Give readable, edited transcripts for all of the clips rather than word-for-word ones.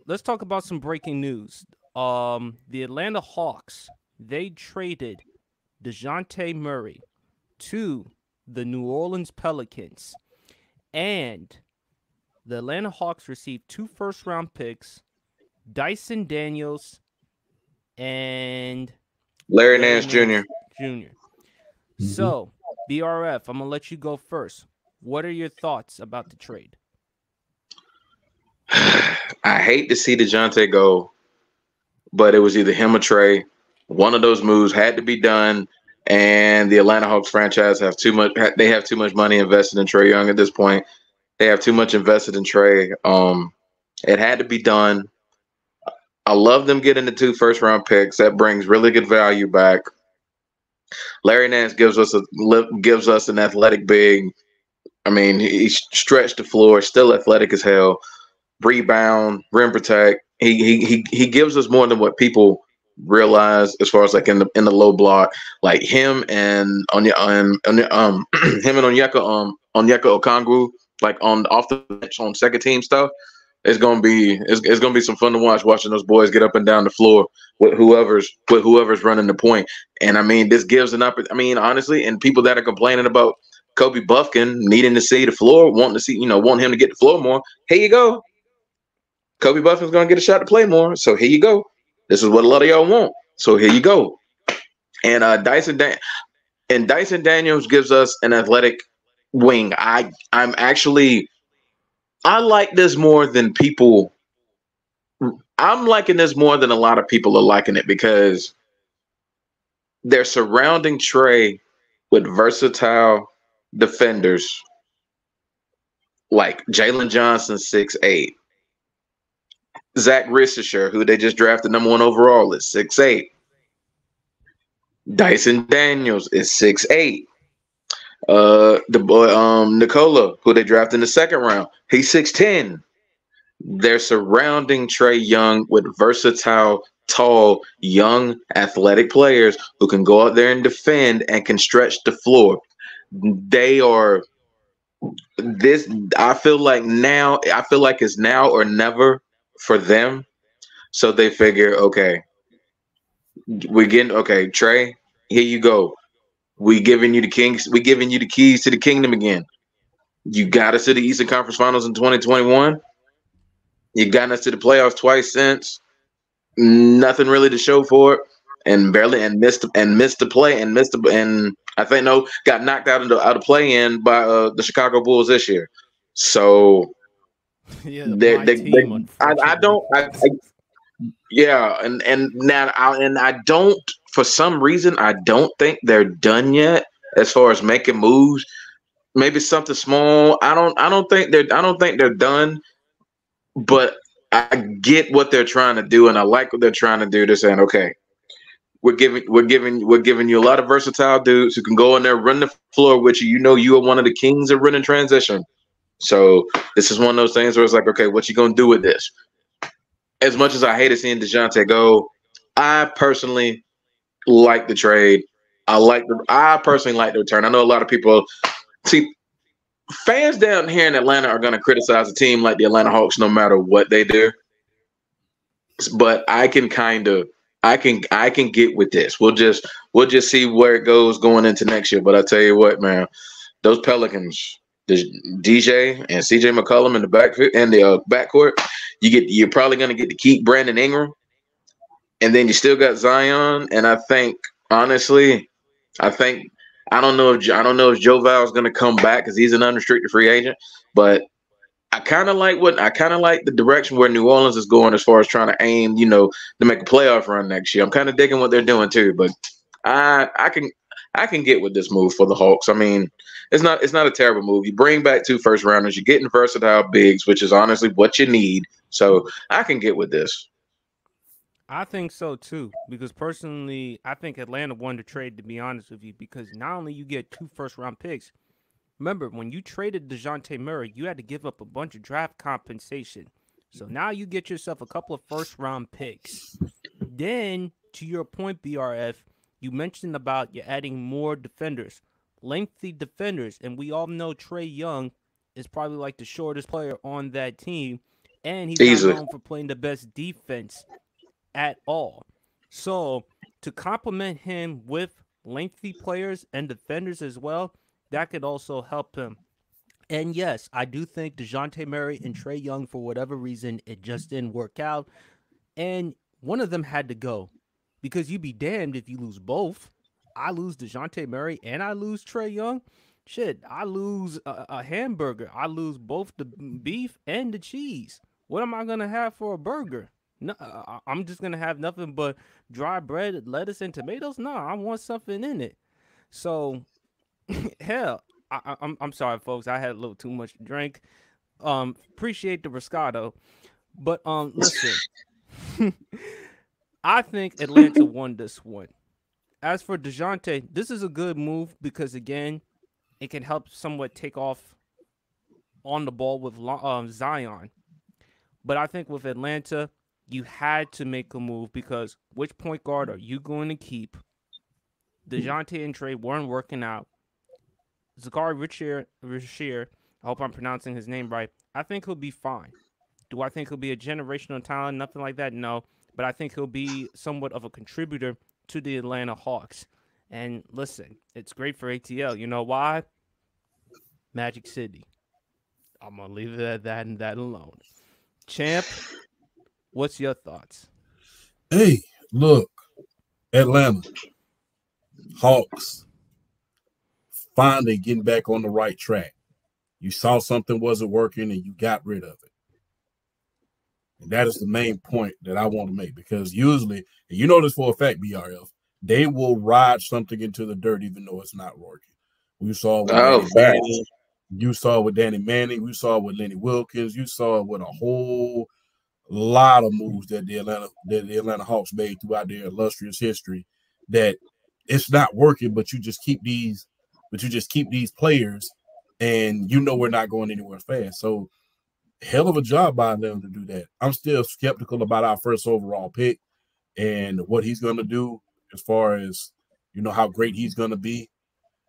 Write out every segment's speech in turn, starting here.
let's talk about some breaking news. The Atlanta Hawks, they traded Dejounte Murray to the New Orleans Pelicans, and the Atlanta Hawks received two first-round picks, Dyson Daniels and Larry Larry Nance Jr. Nance Jr. Mhm. So, BRF, I'm gonna let you go first. What are your thoughts about the trade? I hate to see DeJounte go, but it was either him or Trey. One of those moves had to be done, and the Atlanta Hawks franchise have too much. They have too much money invested in Trey Young at this point. They have too much invested in Trey. It had to be done. I love them getting the two first round picks. That brings really good value back. Larry Nance gives us an athletic big. I mean, he stretched the floor, still athletic as hell. Rebound, rim protect. He gives us more than what people realize as far as like in the low block. Like him and him and Onyeka Okongwu, like on off the bench on second team stuff. It's gonna be some fun to watching those boys get up and down the floor with whoever's running the point. And I mean, this gives an I mean, honestly, and people that are complaining about Kobe Buffkin needing to see the floor, wanting to see, want him to get the floor more. Here you go. Kobe Buffin's gonna get a shot to play more. So here you go. This is what a lot of y'all want. So here you go. And Dyson Daniels gives us an athletic wing. I like this more than people. I'm liking this more than a lot of people are liking it because they're surrounding Trey with versatile defenders like Jalen Johnson, 6'8". Zach Ristisher, who they just drafted #1 overall, is 6'8". Dyson Daniels is 6'8". The boy Nicola, who they drafted in the second round, he's 6'10". They're surrounding Trey Young with versatile, tall, young, athletic players who can go out there and defend and can stretch the floor. They are this. I feel like it's now or never for them. So they figure, okay, we're getting okay, Trey. Here you go. We giving you the kings. We giving you the keys to the kingdom again. You got us to the Eastern Conference Finals in 2021. You got us to the playoffs twice since. Nothing really to show for it, and barely and missed the play and missed the and I think no got knocked out of play in by the Chicago Bulls this year. So Yeah, my team, I unfortunately. don't yeah, and I don't for some reason I don't think they're done yet as far as making moves. Maybe something small. I don't think they're done, but I get what they're trying to do, and I like what they're trying to do. They're saying, okay, we're giving you a lot of versatile dudes who can go in there, run the floor with you. You know, you are one of the kings of running transition. So this is one of those things where it's like, okay, what you gonna do with this? As much as I hated seeing Dejounte go, I personally like the trade. I personally like the return. I know a lot of people see fans down here in Atlanta are going to criticize a team like the Atlanta Hawks no matter what they do. But I can get with this. We'll just see where it goes going into next year. But I tell you what, man, those Pelicans, the DJ and CJ McCollum in the backcourt, you're probably going to get to keep Brandon Ingram, and then you still got Zion. And I think honestly, I think I don't know if Joe Val is going to come back because he's an unrestricted free agent, but I kind of like the direction where New Orleans is going as far as trying to aim, to make a playoff run next year. I'm kind of digging what they're doing too, but I can get with this move for the Hawks. I mean, it's not a terrible move. You bring back two first rounders, you're getting versatile bigs, which is honestly what you need. So I can get with this. I think so too, because personally, I think Atlanta won the trade. To be honest with you, because not only you get two first round picks. Remember, when you traded Dejounte Murray, you had to give up a bunch of draft compensation. So now you get yourself a couple of first round picks. Then, to your point, BRF, you mentioned about you adding more defenders, lengthy defenders, and we all know Trey Young is probably like the shortest player on that team. and he's not Easily. known for playing the best defense at all. So to complement him with lengthy players and defenders as well, that could also help him. And yes, I do think DeJounte Murray and Trey Young, for whatever reason, it just didn't work out. And one of them had to go because you'd be damned if you lose both. I lose DeJounte Murray and I lose Trey Young. Shit, I lose a hamburger. I lose both the beef and the cheese. What am I gonna have for a burger? No, I'm just gonna have nothing but dry bread, lettuce, and tomatoes. No, I want something in it. So hell, I'm sorry, folks. I had a little too much to drink. Appreciate the Roscato, but listen. I think Atlanta won this one. As for DeJounte, this is a good move because again, it can help somewhat take off on the ball with Zion. But I think with Atlanta, you had to make a move because which point guard are you going to keep? DeJounte and Trey weren't working out. Zakari Richir, I hope I'm pronouncing his name right. I think he'll be fine. Do I think he'll be a generational talent? Nothing like that, no. But I think he'll be somewhat of a contributor to the Atlanta Hawks. And listen, it's great for ATL. You know why? Magic City. I'm going to leave it at that and that alone. Champ, what's your thoughts? Hey, look, Atlanta Hawks finally getting back on the right track. You saw something wasn't working and you got rid of it. And that is the main point that I want to make because usually, and you know this for a fact, BRF, they will ride something into the dirt even though it's not working. We saw with Oh, Danny facts. Manning. You saw with Danny Manning. We saw with Lenny Wilkins. You saw with a whole lot of moves that the Atlanta Hawks made throughout their illustrious history. That it's not working, but you just keep these players, and you know we're not going anywhere fast. So hell of a job by them to do that. I'm still skeptical about our first overall pick and what he's going to do as far as how great he's going to be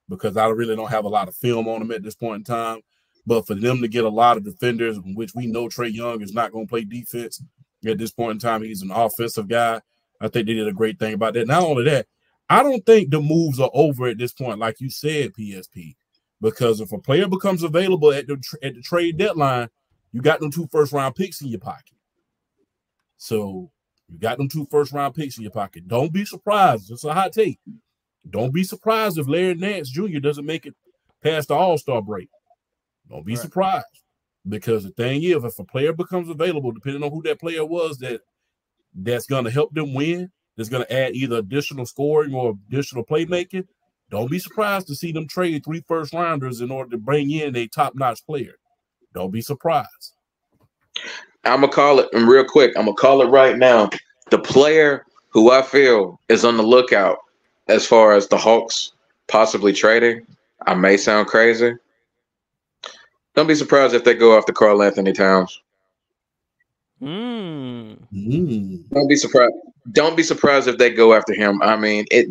because I really don't have a lot of film on him at this point in time. But for them to get a lot of defenders, which we know Trey Young is not going to play defense at this point in time, he's an offensive guy. I think they did a great thing about that. Not only that, I don't think the moves are over at this point, like you said, PSP, because if a player becomes available at the trade deadline, you got them 2 first-round picks in your pocket. So you got them 2 first-round picks in your pocket. Don't be surprised. It's a hot take. Don't be surprised if Larry Nance Jr. doesn't make it past the All-Star break. Don't be surprised. Because the thing is, if a player becomes available, depending on who that player was, that's going to help them win, that's going to add either additional scoring or additional playmaking, don't be surprised to see them trade 3 first-rounders in order to bring in a top-notch player. Don't be surprised. I'm going to call it, and real quick, I'm going to call it right now. The player who I feel is on the lookout as far as the Hawks possibly trading, I may sound crazy. Don't be surprised if they go after Karl Anthony Towns. Don't be surprised. Don't be surprised if they go after him. I mean, it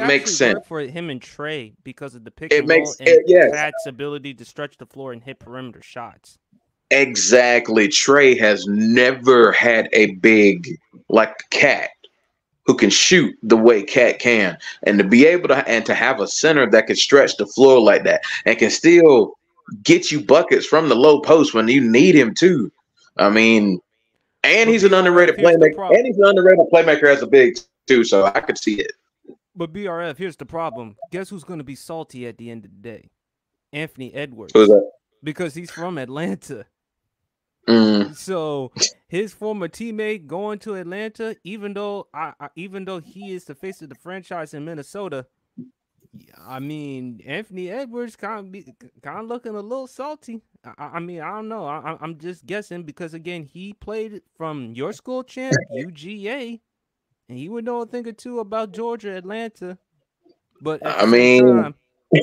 makes sense. Work for him and Trey because of the pick It and roll makes and it, yes. Cat's ability to stretch the floor and hit perimeter shots. Exactly. Trey has never had a big like Cat who can shoot the way Cat can, and to be able to have a center that can stretch the floor like that and can still get you buckets from the low post when you need him to. I mean, and he's an underrated playmaker. And he's an underrated playmaker as a big too, so I could see it. But BRF, here's the problem. Guess who's going to be salty at the end of the day? Anthony Edwards. Who's that? Because he's from Atlanta. Mm. So his former teammate going to Atlanta, even though he is the face of the franchise in Minnesota, I mean Anthony Edwards kind of looking a little salty. I mean I don't know. I'm just guessing because again he played from your school champ UGA, and he would know a thing or two about Georgia, Atlanta. But at the same time, I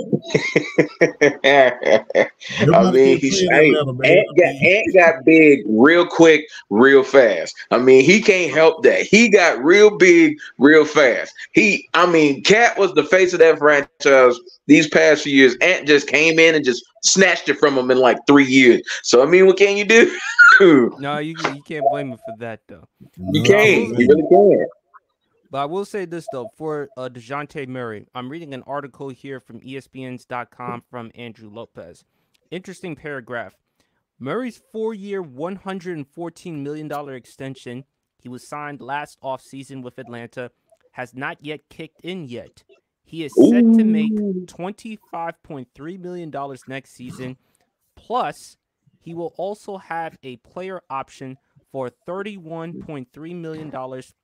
Nobody mean, can't play in hey, Atlanta, man. I mean, Ant got big real quick, real fast. I mean, he can't help that. He got real big, real fast. I mean, Cat was the face of that franchise these past few years. Ant just came in and just snatched it from him in like 3 years. So I mean, what can you do? No, you can't blame him for that though. You But I no, can't. will You man. really can't. but I will say this though for Dejounte Murray. I'm reading an article here from ESPNs.com from Andrew Lopez. Interesting paragraph. Murray's 4-year, $114 million extension, he was signed last offseason with Atlanta, has not yet kicked in yet. He is set to make Ooh. $25.3 million next season, plus he will also have a player option for $31.3 million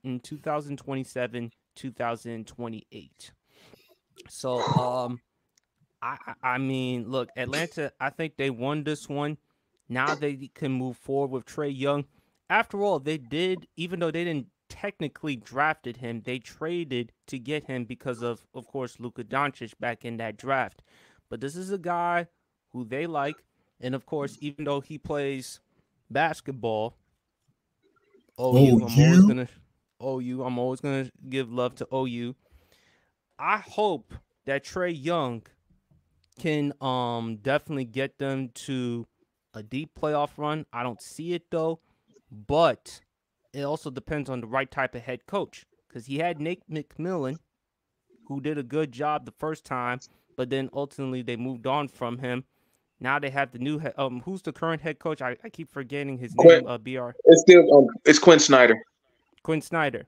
in 2027, 2028. So, I mean, look, Atlanta, I think they won this one. Now they can move forward with Trey Young. After all, they did, even though they didn't technically drafted him, they traded to get him because of course, Luka Doncic back in that draft. But this is a guy who they like, and of course, even though he plays basketball, Oh, OU, you? I'm always gonna give love to OU. I hope that Trey Young can definitely get them to a deep playoff run. I don't see it though, but it also depends on the right type of head coach because he had Nate McMillan, who did a good job the first time, but then ultimately they moved on from him. Now they have the new who's the current head coach? I keep forgetting his Quinn, name. Br it's still it's Quinn Snyder. Quinn Snyder.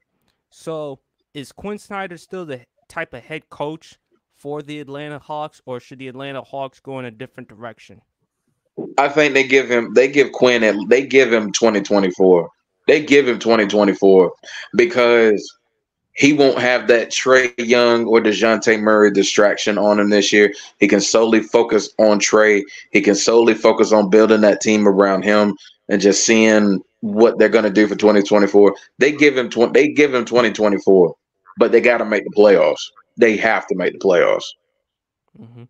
So is Quinn Snyder still the type of head coach for the Atlanta Hawks, or should the Atlanta Hawks go in a different direction? I think they give him 2024. They give him 2024 because he won't have that Trey Young or DeJounte Murray distraction on him this year. He can solely focus on Trey. He can solely focus on building that team around him and just seeing what they're going to do for 2024. They give him 2024, but they got to make the playoffs. They have to make the playoffs. Mm-hmm.